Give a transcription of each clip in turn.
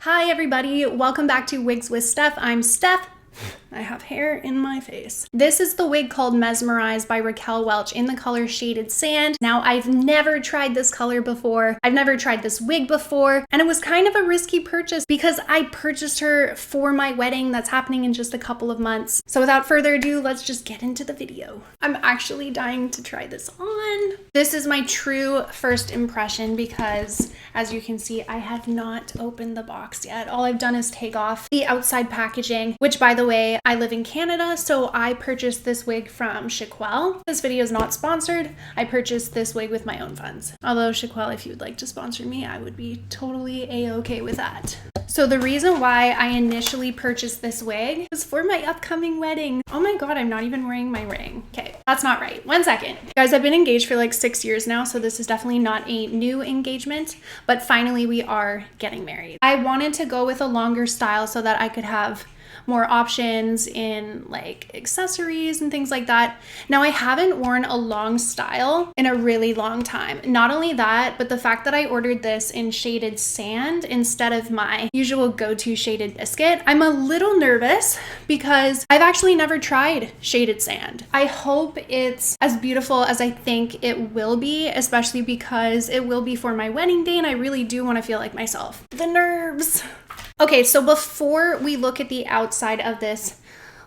Hi everybody, welcome back to Wigs with Steph. I'm Steph. I have hair in my face. This is the wig called Mesmerized by Raquel Welch in the color Shaded Sand. Now, I've never tried this color before. I've never tried this wig before, and it was kind of a risky purchase because I purchased her for my wedding that's happening in just a couple of months. So without further ado, let's just get into the video. I'm actually dying to try this on. This is my true first impression because, as you can see, I have not opened the box yet. All I've done is take off the outside packaging, which, by the way, I live in Canada, so I purchased this wig from Shaquelle. This video is not sponsored. I purchased this wig with my own funds. Although, Shaquelle, if you would like to sponsor me, I would be totally a-okay with that. So the reason why I initially purchased this wig was for my upcoming wedding. Oh my god, I'm not even wearing my ring. Okay, that's not right. 1 second. Guys, I've been engaged for like 6 years now, so this is definitely not a new engagement, but finally we are getting married. I wanted to go with a longer style so that I could have more options in like accessories and things like that. Now, I haven't worn a long style in a really long time. Not only that, but the fact that I ordered this in Shaded Sand instead of my usual go-to Shaded Biscuit, I'm a little nervous because I've actually never tried Shaded Sand. I hope it's as beautiful as I think it will be, especially because it will be for my wedding day and I really do want to feel like myself. The nerves. Okay, so before we look at the outside of this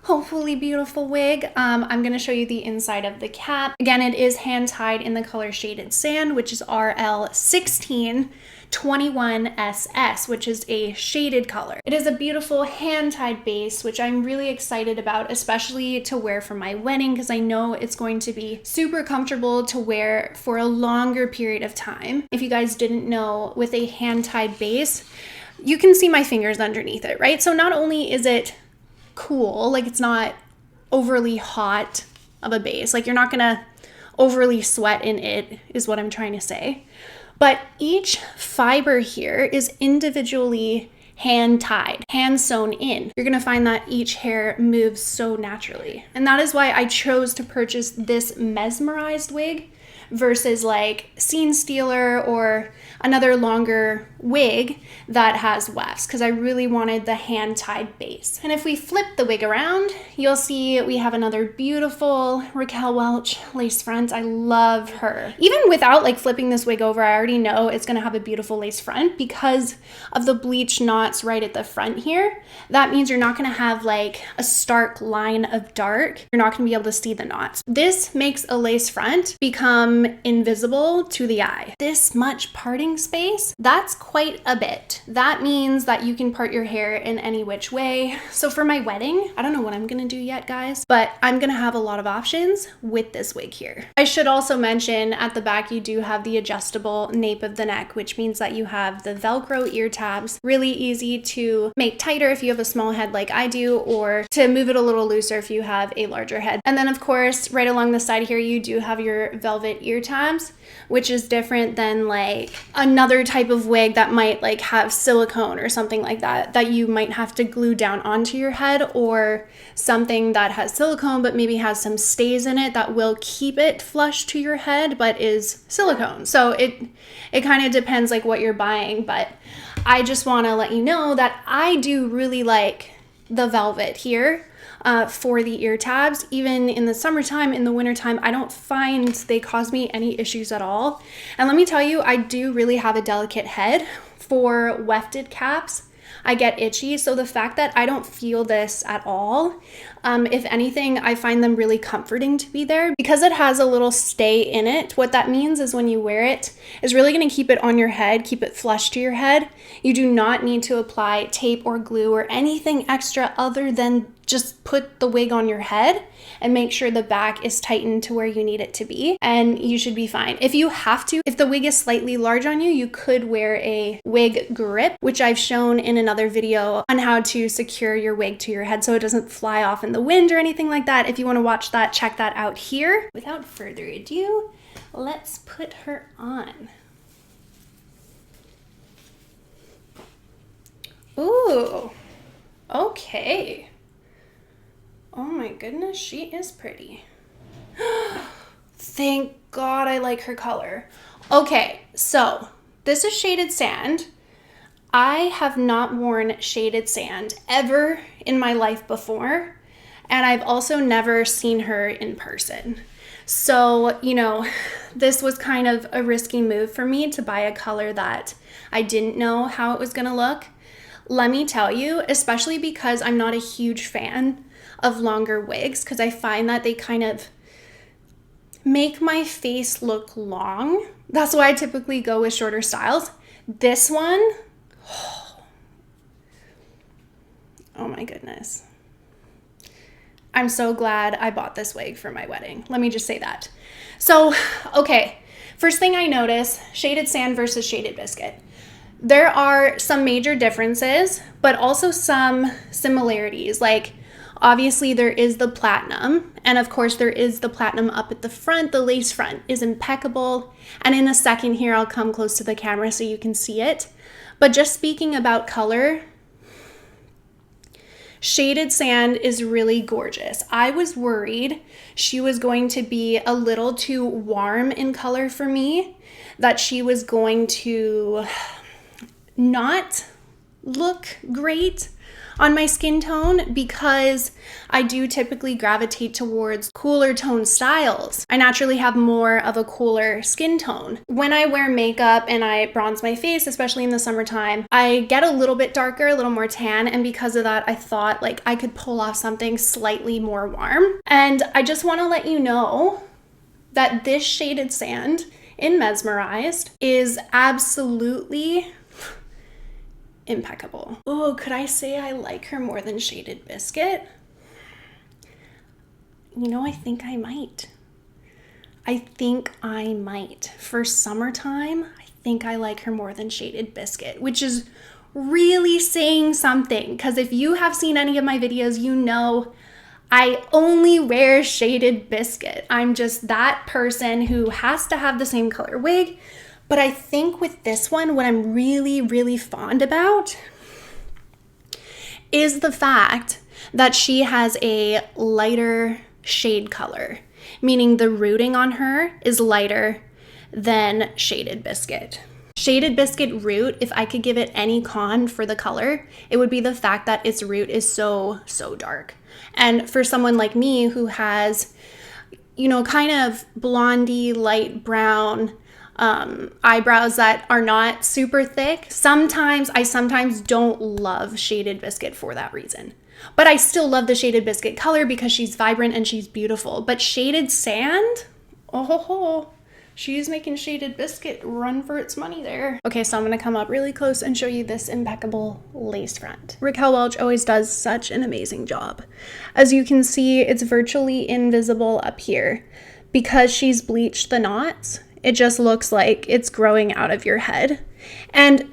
hopefully beautiful wig, I'm going to show you the inside of the cap. Again, it is hand tied in the color Shaded Sand, which is RL16 21SS, which is a shaded color. It is a beautiful hand-tied base, which I'm really excited about, especially to wear for my wedding, because I know it's going to be super comfortable to wear for a longer period of time. If you guys didn't know, with a hand-tied base, you can see my fingers underneath it, right? So not only is it cool, like it's not overly hot of a base, like you're not gonna overly sweat in it, is what I'm trying to say. But each fiber here is individually hand tied, hand sewn in. You're gonna find that each hair moves so naturally. And that is why I chose to purchase this mesmerized wig versus like Scene Stealer or another longer wig that has wefts, because I really wanted the hand-tied base. And if we flip the wig around, you'll see we have another beautiful Raquel Welch lace front. I love her. Even without like flipping this wig over, I already know it's gonna have a beautiful lace front because of the bleach knots right at the front here. That means you're not gonna have like a stark line of dark. You're not gonna be able to see the knots. This makes a lace front become invisible to the eye. This much parting space, that's quite a bit. That means that you can part your hair in any which way. So for my wedding, I don't know what I'm gonna do yet, guys, but I'm gonna have a lot of options with this wig here. I should also mention at the back, you do have the adjustable nape of the neck, which means that you have the Velcro ear tabs, really easy to make tighter if you have a small head like I do, or to move it a little looser if you have a larger head. And then of course, right along the side here, you do have your velvet ear tabs, which is different than like another type of wig that might like have silicone or something like that, that you might have to glue down onto your head, or something that has silicone but maybe has some stays in it that will keep it flush to your head but is silicone. So it kind of depends like what you're buying, but I just want to let you know that I do really like the velvet here. For the ear tabs, even in the summertime, in the wintertime, I don't find they cause me any issues at all. And let me tell you, I do really have a delicate head. For wefted caps, I get itchy. So the fact that I don't feel this at all, if anything, I find them really comforting to be there because it has a little stay in it. What that means is when you wear it, is really going to keep it on your head, keep it flush to your head. You do not need to apply tape or glue or anything extra other than just put the wig on your head and make sure the back is tightened to where you need it to be, and you should be fine. If you have to, if the wig is slightly large on you, you could wear a wig grip, which I've shown in another video on how to secure your wig to your head so it doesn't fly off in the wind or anything like that. If you want to watch that, check that out here. Without further ado, let's put her on. Ooh, okay. Oh my goodness, she is pretty. Thank God I like her color. Okay, so this is Shaded Sand. I have not worn shaded sand ever in my life before, and I've also never seen her in person. So, you know, this was kind of a risky move for me to buy a color that I didn't know how it was gonna look. Let me tell you, especially because I'm not a huge fan of longer wigs, because I find that they kind of make my face look long. That's why I typically go with shorter styles. This one, oh my goodness. I'm so glad I bought this wig for my wedding. Let me just say that. So, okay, first thing I notice, shaded sand versus shaded biscuit. There are some major differences, but also some similarities. Like, obviously there is the platinum, and of course there is the platinum up at the front. The lace front is impeccable. And in a second here, I'll come close to the camera so you can see it. But just speaking about color, shaded sand is really gorgeous. I was worried she was going to be a little too warm in color for me, that she was going to not look great on my skin tone, because I do typically gravitate towards cooler tone styles. I naturally have more of a cooler skin tone. When I wear makeup and I bronze my face, especially in the summertime, I get a little bit darker, a little more tan, and because of that, I thought like I could pull off something slightly more warm. And I just want to let you know that this shaded sand in Mesmerized is absolutely impeccable. Oh, could I say I like her more than shaded biscuit? You know, I think I might. For summertime, I think I like her more than shaded biscuit, which is really saying something, because if you have seen any of my videos, you know I only wear shaded biscuit. I'm just that person who has to have the same color wig. But I think with this one, what I'm really, really fond about is the fact that she has a lighter shade color, meaning the rooting on her is lighter than shaded biscuit. Shaded biscuit root, if I could give it any con for the color, it would be the fact that its root is so dark. And for someone like me who has, you know, kind of blondie, light brown, eyebrows that are not super thick, I sometimes don't love shaded biscuit for that reason. But I still love the shaded biscuit color because she's vibrant and she's beautiful. But shaded sand, she's making shaded biscuit run for its money there. Okay, so I'm gonna come up really close and show you this impeccable lace front. Raquel Welch always does such an amazing job. As you can see, it's virtually invisible up here. Because she's bleached the knots, it just looks like it's growing out of your head. And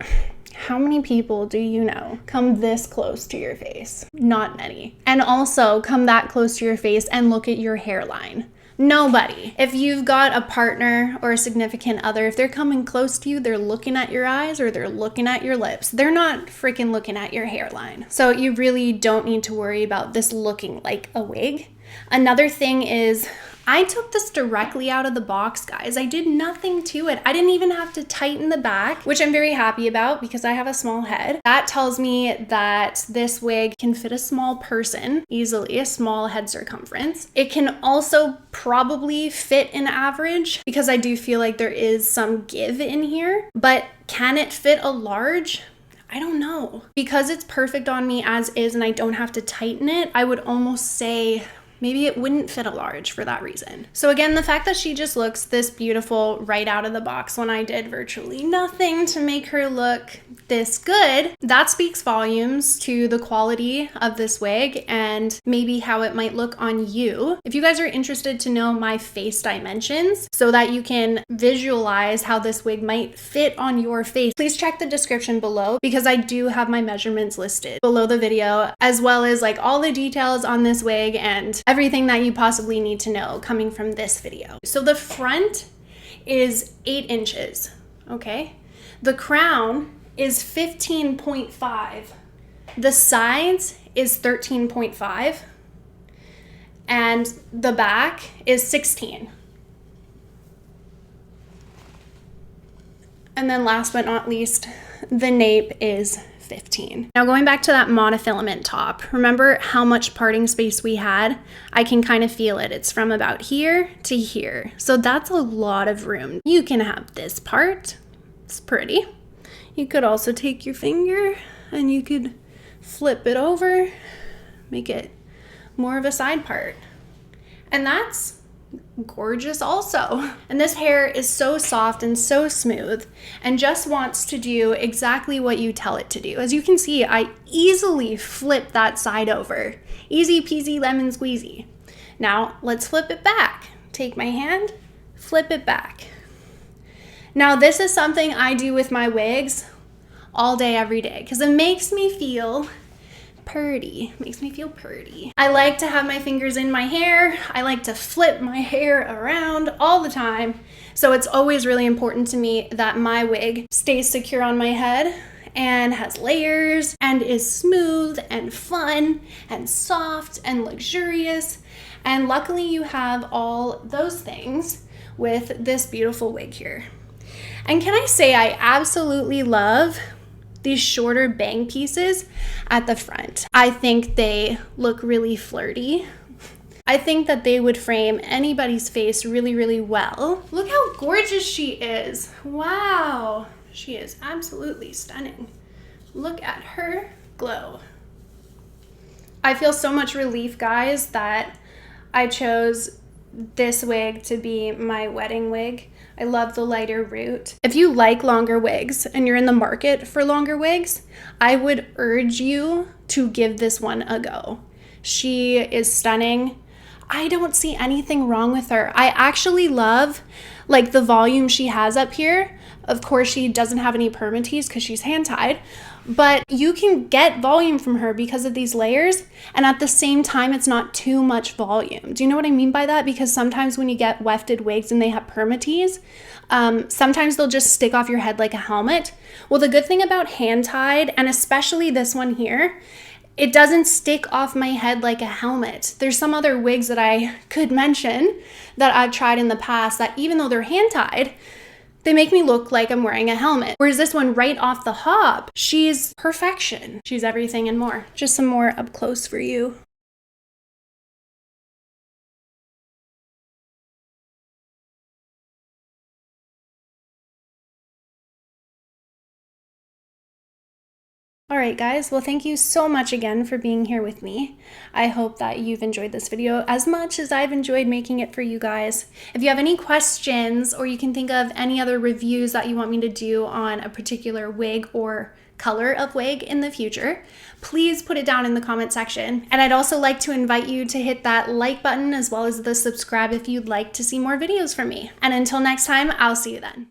how many people do you know come this close to your face? Not many. And also come that close to your face and look at your hairline. Nobody. If you've got a partner or a significant other, if they're coming close to you, they're looking at your eyes or they're looking at your lips. They're not freaking looking at your hairline. So you really don't need to worry about this looking like a wig. Another thing is, I took this directly out of the box, guys. I did nothing to it. I didn't even have to tighten the back, which I'm very happy about because I have a small head. That tells me that this wig can fit a small person easily, a small head circumference. It can also probably fit an average because I do feel like there is some give in here, but can it fit a large? I don't know. Because it's perfect on me as is and I don't have to tighten it, I would almost say maybe it wouldn't fit a large for that reason. So again, the fact that she just looks this beautiful right out of the box when I did virtually nothing to make her look this good, that speaks volumes to the quality of this wig and maybe how it might look on you. If you guys are interested to know my face dimensions so that you can visualize how this wig might fit on your face, please check the description below because I do have my measurements listed below the video, as well as like all the details on this wig and everything that you possibly need to know coming from this video. So the front is 8 inches, okay? The crown is 15.5. The sides is 13.5. And the back is 16. And then last but not least, the nape is 15. Now going back to that monofilament top, remember how much parting space we had? I can kind of feel it. It's from about here to here. So that's a lot of room. You can have this part. It's pretty. You could also take your finger and you could flip it over, make it more of a side part. And that's gorgeous also. And this hair is so soft and so smooth and just wants to do exactly what you tell it to do. As you can see, I easily flip that side over. Easy peasy lemon squeezy. Now let's flip it back. Take my hand, flip it back. Now this is something I do with my wigs all day, every day, because it makes me feel purty. Makes me feel purty. I like to have my fingers in my hair. I like to flip my hair around all the time. So it's always really important to me that my wig stays secure on my head and has layers and is smooth and fun and soft and luxurious. And luckily you have all those things with this beautiful wig here. And can I say I absolutely love these shorter bang pieces at the front. I think they look really flirty. I think that they would frame anybody's face really, really well. Look how gorgeous she is. Wow, she is absolutely stunning. Look at her glow. I feel so much relief, guys, that I chose this wig to be my wedding wig. I love the lighter root. If you like longer wigs and you're in the market for longer wigs, I would urge you to give this one a go. She is stunning. I don't see anything wrong with her. I actually love like the volume she has up here. Of course, she doesn't have any permatease because she's hand tied, but you can get volume from her because of these layers, and at the same time it's not too much volume. Do you know what I mean by that? Because sometimes when you get wefted wigs and they have permatease, sometimes they'll just stick off your head like a helmet. Well, the good thing about hand tied, and especially this one here, it doesn't stick off my head like a helmet. There's some other wigs that I could mention that I've tried in the past that even though they're hand tied, they make me look like I'm wearing a helmet. Whereas this one right off the hop, she's perfection. She's everything and more. Just some more up close for you. All right, guys, well, thank you so much again for being here with me. I hope that you've enjoyed this video as much as I've enjoyed making it for you guys. If you have any questions or you can think of any other reviews that you want me to do on a particular wig or color of wig in the future, please put it down in the comment section. And I'd also like to invite you to hit that like button as well as the subscribe if you'd like to see more videos from me. And until next time, I'll see you then.